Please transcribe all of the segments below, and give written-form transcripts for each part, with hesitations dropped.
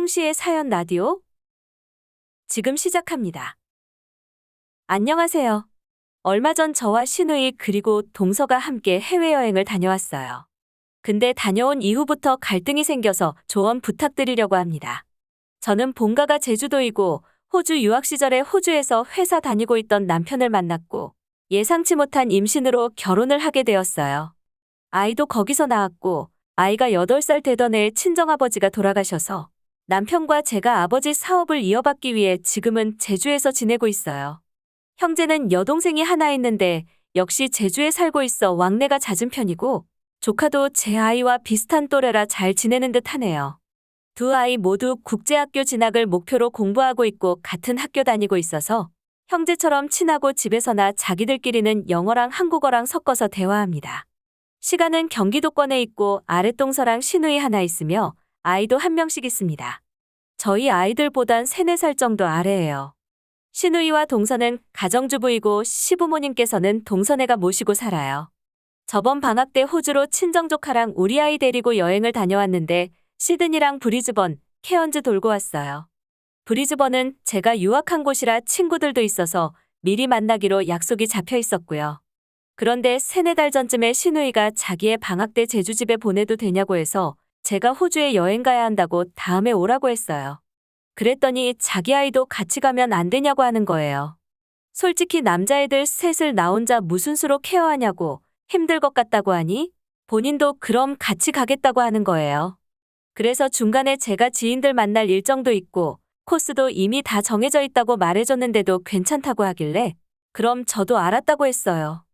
송시의 사연 라디오 지금 시작합니다. 안녕하세요. 얼마 전 저와 시누이 그리고 동서가 함께 해외여행을 다녀왔어요. 근데 다녀온 이후부터 갈등이 생겨서 조언 부탁드리려고 합니다. 저는 본가가 제주도이고 호주 유학 시절에 호주에서 회사 다니고 있던 남편을 만났고 예상치 못한 임신으로 결혼을 하게 되었어요. 아이도 거기서 낳았고 아이가 8살 되던 해에 친정아버지가 돌아가셔서 남편과 제가 아버지 사업을 이어받기 위해 지금은 제주에서 지내고 있어요. 형제는 여동생이 하나 있는데 역시 제주에 살고 있어 왕래가 잦은 편이고 조카도 제 아이와 비슷한 또래라 잘 지내는 듯 하네요. 두 아이 모두 국제학교 진학을 목표로 공부하고 있고 같은 학교 다니고 있어서 형제처럼 친하고 집에서나 자기들끼리는 영어랑 한국어랑 섞어서 대화합니다. 시간은 경기도권에 있고 아랫동서랑 시누이 하나 있으며 아이도 한 명씩 있습니다. 저희 아이들보단 3, 4살 정도 아래예요. 시누이와 동서는 가정주부이고 시부모님께서는 동서네가 모시고 살아요. 저번 방학 때 호주로 친정조카랑 우리 아이 데리고 여행을 다녀왔는데 시드니랑 브리즈번, 케언즈 돌고 왔어요. 브리즈번은 제가 유학한 곳이라 친구들도 있어서 미리 만나기로 약속이 잡혀 있었고요. 그런데 3, 4달 전쯤에 시누이가 자기의 방학 때 제주집에 보내도 되냐고 해서 제가 호주에 여행 가야 한다고 다음에 오라고 했어요. 그랬더니 자기 아이도 같이 가면 안 되냐고 하는 거예요. 솔직히 남자애들 셋을 나 혼자 무슨 수로 케어하냐고 힘들 것 같다고 하니 본인도 그럼 같이 가겠다고 하는 거예요. 그래서 중간에 제가 지인들 만날 일정도 있고 코스도 이미 다 정해져 있다고 말해줬는데도 괜찮다고 하길래 그럼 저도 알았다고 했어요.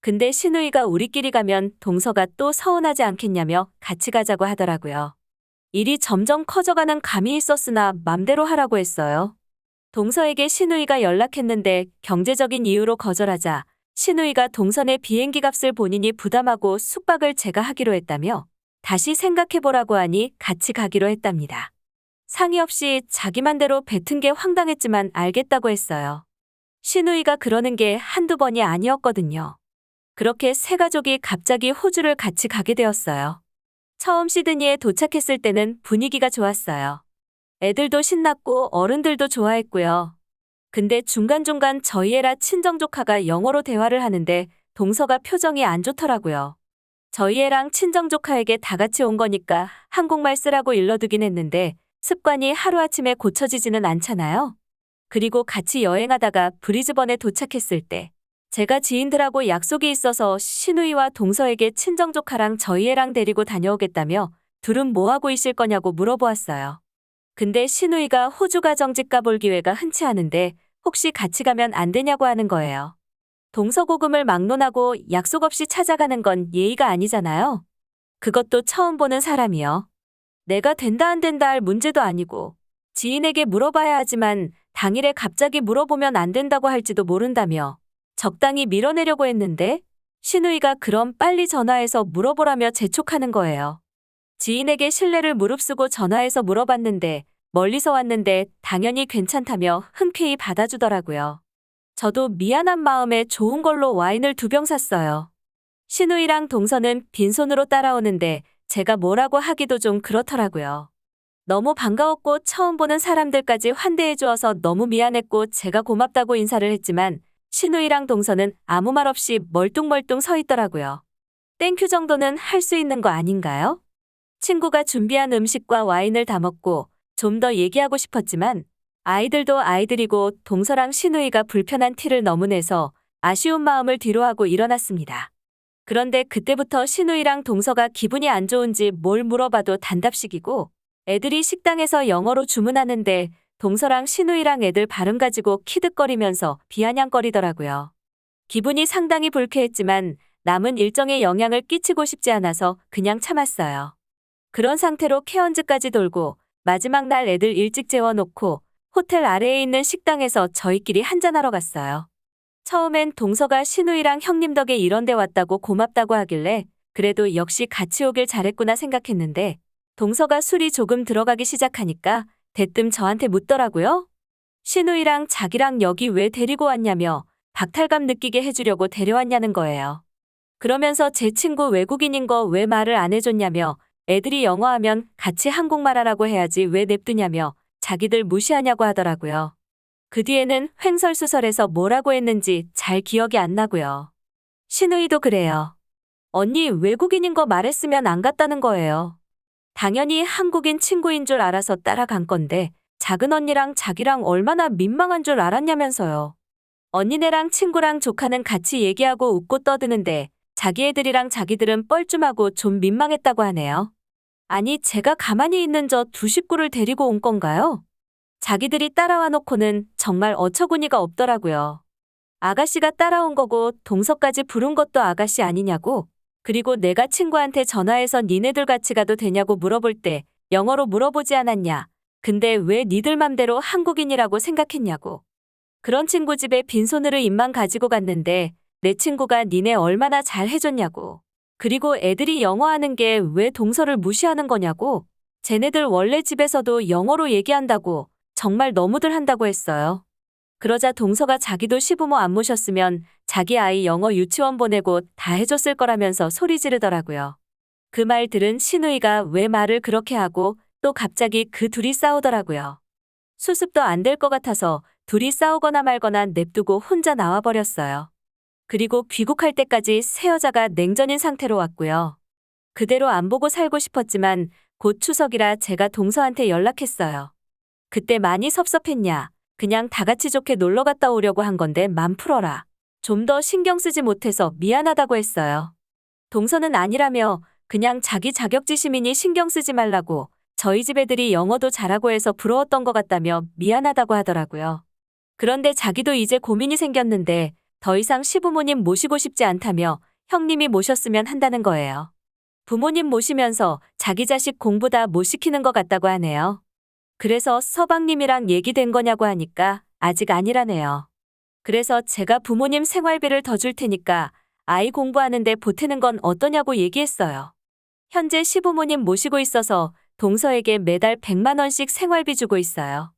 근데 시누이가 우리끼리 가면 동서가 또 서운하지 않겠냐며 같이 가자고 하더라고요. 일이 점점 커져가는 감이 있었으나 맘대로 하라고 했어요. 동서에게 시누이가 연락했는데 경제적인 이유로 거절하자 시누이가 동서네 비행기 값을 본인이 부담하고 숙박을 제가 하기로 했다며 다시 생각해보라고 하니 같이 가기로 했답니다. 상의 없이 자기 맘대로 뱉은 게 황당했지만 알겠다고 했어요. 시누이가 그러는 게 한두 번이 아니었거든요. 그렇게 세 가족이 갑자기 호주를 같이 가게 되었어요. 처음 시드니에 도착했을 때는 분위기가 좋았어요. 애들도 신났고 어른들도 좋아했고요. 근데 중간중간 저희 애라 친정조카가 영어로 대화를 하는데 동서가 표정이 안 좋더라고요. 저희 애랑 친정조카에게 다 같이 온 거니까 한국말 쓰라고 일러두긴 했는데 습관이 하루아침에 고쳐지지는 않잖아요. 그리고 같이 여행하다가 브리즈번에 도착했을 때 제가 지인들하고 약속이 있어서 시누이와 동서에게 친정조카랑 저희 애랑 데리고 다녀오겠다며 둘은 뭐하고 있을 거냐고 물어보았어요. 근데 시누이가 호주 가정집 가볼 기회가 흔치 않은데 혹시 같이 가면 안 되냐고 하는 거예요. 동서고금을 막론하고 약속 없이 찾아가는 건 예의가 아니잖아요. 그것도 처음 보는 사람이요. 내가 된다 안 된다 할 문제도 아니고 지인에게 물어봐야 하지만 당일에 갑자기 물어보면 안 된다고 할지도 모른다며 적당히 밀어내려고 했는데 시누이가 그럼 빨리 전화해서 물어보라며 재촉하는 거예요. 지인에게 신뢰를 무릅쓰고 전화해서 물어봤는데 멀리서 왔는데 당연히 괜찮다며 흔쾌히 받아주더라고요. 저도 미안한 마음에 좋은 걸로 와인을 2병 샀어요. 시누이랑 동서는 빈손으로 따라오는데 제가 뭐라고 하기도 좀 그렇더라고요. 너무 반가웠고 처음 보는 사람들까지 환대해 주어서 너무 미안했고 제가 고맙다고 인사를 했지만 시누이랑 동서는 아무 말 없이 멀뚱멀뚱 서 있더라고요. 땡큐 정도는 할 수 있는 거 아닌가요? 친구가 준비한 음식과 와인을 다 먹고 좀 더 얘기하고 싶었지만 아이들도 아이들이고 동서랑 시누이가 불편한 티를 너무 내서 아쉬운 마음을 뒤로하고 일어났습니다. 그런데 그때부터 시누이랑 동서가 기분이 안 좋은지 뭘 물어봐도 단답식이고 애들이 식당에서 영어로 주문하는데 동서랑 시누이랑 애들 발음 가지고 키득거리면서 비아냥거리더라고요. 기분이 상당히 불쾌했지만 남은 일정에 영향을 끼치고 싶지 않아서 그냥 참았어요. 그런 상태로 케언즈까지 돌고 마지막 날 애들 일찍 재워놓고 호텔 아래에 있는 식당에서 저희끼리 한잔하러 갔어요. 처음엔 동서가 시누이랑 형님 덕에 이런 데 왔다고 고맙다고 하길래 그래도 역시 같이 오길 잘했구나 생각했는데 동서가 술이 조금 들어가기 시작하니까 대뜸 저한테 묻더라고요. 시누이랑 자기랑 여기 왜 데리고 왔냐며 박탈감 느끼게 해주려고 데려왔냐는 거예요. 그러면서 제 친구 외국인인 거 왜 말을 안 해줬냐며 애들이 영어하면 같이 한국말 하라고 해야지 왜 냅두냐며 자기들 무시하냐고 하더라고요. 그 뒤에는 횡설수설해서 뭐라고 했는지 잘 기억이 안 나고요. 신우이도 그래요. 언니 외국인인 거 말했으면 안 갔다는 거예요. 당연히 한국인 친구인 줄 알아서 따라간 건데 작은 언니랑 자기랑 얼마나 민망한 줄 알았냐면서요. 언니네랑 친구랑 조카는 같이 얘기하고 웃고 떠드는데 자기 애들이랑 자기들은 뻘쭘하고 좀 민망했다고 하네요. 아니 제가 가만히 있는 저 두 식구를 데리고 온 건가요? 자기들이 따라와 놓고는 정말 어처구니가 없더라고요. 아가씨가 따라온 거고 동서까지 부른 것도 아가씨 아니냐고. 그리고 내가 친구한테 전화해서 니네들 같이 가도 되냐고 물어볼 때 영어로 물어보지 않았냐. 근데 왜 니들 맘대로 한국인이라고 생각했냐고. 그런 친구 집에 빈손으로 입만 가지고 갔는데 내 친구가 니네 얼마나 잘 해줬냐고. 그리고 애들이 영어하는 게 왜 동서를 무시하는 거냐고. 쟤네들 원래 집에서도 영어로 얘기한다고. 정말 너무들 한다고 했어요. 그러자 동서가 자기도 시부모 안 모셨으면 자기 아이 영어 유치원 보내고 다 해줬을 거라면서 소리 지르더라고요. 그 말 들은 신우이가 왜 말을 그렇게 하고 또 갑자기 그 둘이 싸우더라고요. 수습도 안 될 것 같아서 둘이 싸우거나 말거나 냅두고 혼자 나와버렸어요. 그리고 귀국할 때까지 새 여자가 냉전인 상태로 왔고요. 그대로 안 보고 살고 싶었지만 곧 추석이라 제가 동서한테 연락했어요. 그때 많이 섭섭했냐? 그냥 다 같이 좋게 놀러 갔다 오려고 한 건데 맘 풀어라. 좀 더 신경 쓰지 못해서 미안하다고 했어요. 동서는 아니라며 그냥 자기 자격지심이니 신경 쓰지 말라고 저희 집 애들이 영어도 잘하고 해서 부러웠던 것 같다며 미안하다고 하더라고요. 그런데 자기도 이제 고민이 생겼는데 더 이상 시부모님 모시고 싶지 않다며 형님이 모셨으면 한다는 거예요. 부모님 모시면서 자기 자식 공부 다 못 시키는 것 같다고 하네요. 그래서 서방님이랑 얘기된 거냐고 하니까 아직 아니라네요. 그래서 제가 부모님 생활비를 더 줄 테니까 아이 공부하는데 보태는 건 어떠냐고 얘기했어요. 현재 시부모님 모시고 있어서 동서에게 매달 100만 원씩 생활비 주고 있어요.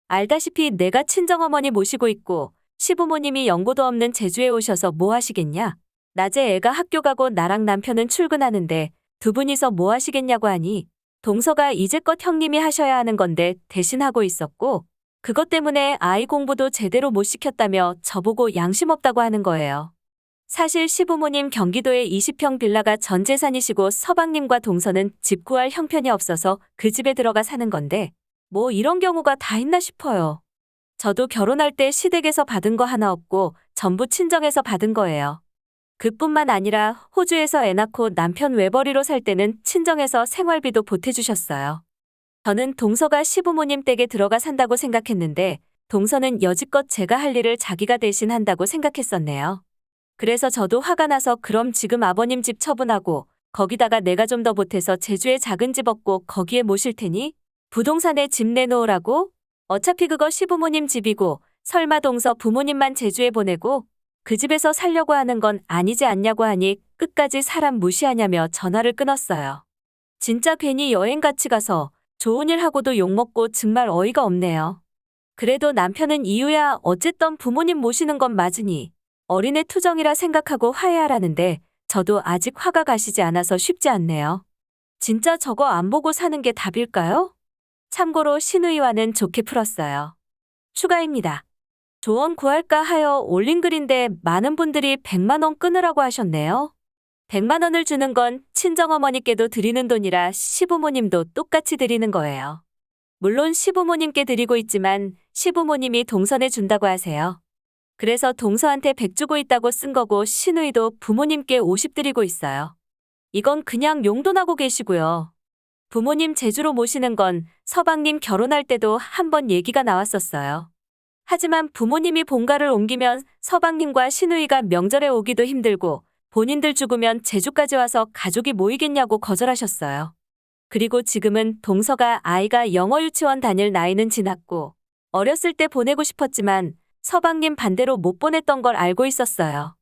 알다시피 내가 친정어머니 모시고 있고 시부모님이 연고도 없는 제주에 오셔서 뭐 하시겠냐? 낮에 애가 학교 가고 나랑 남편은 출근하는데 두 분이서 뭐 하시겠냐고 하니 동서가 이제껏 형님이 하셔야 하는 건데 대신 하고 있었고 그것 때문에 아이 공부도 제대로 못 시켰다며 저보고 양심 없다고 하는 거예요. 사실 시부모님 경기도에 20평 빌라가 전 재산이시고 서방님과 동서는 집 구할 형편이 없어서 그 집에 들어가 사는 건데 뭐 이런 경우가 다 있나 싶어요. 저도 결혼할 때 시댁에서 받은 거 하나 없고 전부 친정에서 받은 거예요. 그뿐만 아니라 호주에서 애 낳고 남편 외벌이로 살 때는 친정에서 생활비도 보태주셨어요. 저는 동서가 시부모님 댁에 들어가 산다고 생각했는데 동서는 여지껏 제가 할 일을 자기가 대신 한다고 생각했었네요. 그래서 저도 화가 나서 그럼 지금 아버님 집 처분하고 거기다가 내가 좀 더 보태서 제주에 작은 집 얻고 거기에 모실 테니 부동산에 집 내놓으라고? 어차피 그거 시부모님 집이고 설마 동서 부모님만 제주에 보내고 그 집에서 살려고 하는 건 아니지 않냐고 하니 끝까지 사람 무시하냐며 전화를 끊었어요. 진짜 괜히 여행 같이 가서 좋은 일 하고도 욕먹고 정말 어이가 없네요. 그래도 남편은 이유야 어쨌든 부모님 모시는 건 맞으니 어린애 투정이라 생각하고 화해하라는데 저도 아직 화가 가시지 않아서 쉽지 않네요. 진짜 저거 안 보고 사는 게 답일까요? 참고로 신우이와는 좋게 풀었어요. 추가입니다. 조언 구할까 하여 올린 글인데 많은 분들이 100만 원 끊으라고 하셨네요. 100만 원을 주는 건 친정어머니께도 드리는 돈이라 시부모님도 똑같이 드리는 거예요. 물론 시부모님께 드리고 있지만 시부모님이 동선해 준다고 하세요. 그래서 동서한테 100 주고 있다고 쓴 거고 신우이도 부모님께 50 드리고 있어요. 이건 그냥 용돈하고 계시고요. 부모님 제주로 모시는 건 서방님 결혼할 때도 한번 얘기가 나왔었어요. 하지만 부모님이 본가를 옮기면 서방님과 신우이가 명절에 오기도 힘들고 본인들 죽으면 제주까지 와서 가족이 모이겠냐고 거절하셨어요. 그리고 지금은 동서가 아이가 영어 유치원 다닐 나이는 지났고 어렸을 때 보내고 싶었지만 서방님 반대로 못 보냈던 걸 알고 있었어요.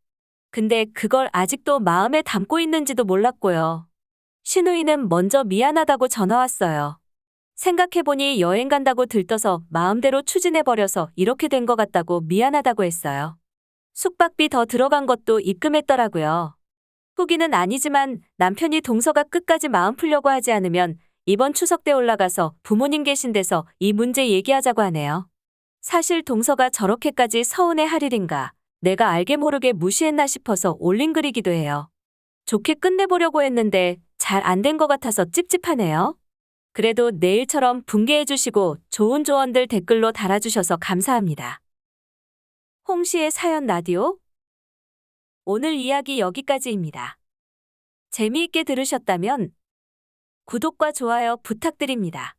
근데 그걸 아직도 마음에 담고 있는지도 몰랐고요. 신우이는 먼저 미안하다고 전화 왔어요. 생각해보니 여행 간다고 들떠서 마음대로 추진해버려서 이렇게 된 것 같다고 미안하다고 했어요. 숙박비 더 들어간 것도 입금했더라고요. 후기는 아니지만 남편이 동서가 끝까지 마음 풀려고 하지 않으면 이번 추석 때 올라가서 부모님 계신 데서 이 문제 얘기하자고 하네요. 사실 동서가 저렇게까지 서운해 할 일인가 내가 알게 모르게 무시했나 싶어서 올린 글이기도 해요. 좋게 끝내보려고 했는데 잘 안 된 것 같아서 찝찝하네요. 그래도 내일처럼 분개해주시고 좋은 조언들 댓글로 달아주셔서 감사합니다. 홍시의 사연 라디오 오늘 이야기 여기까지입니다. 재미있게 들으셨다면 구독과 좋아요 부탁드립니다.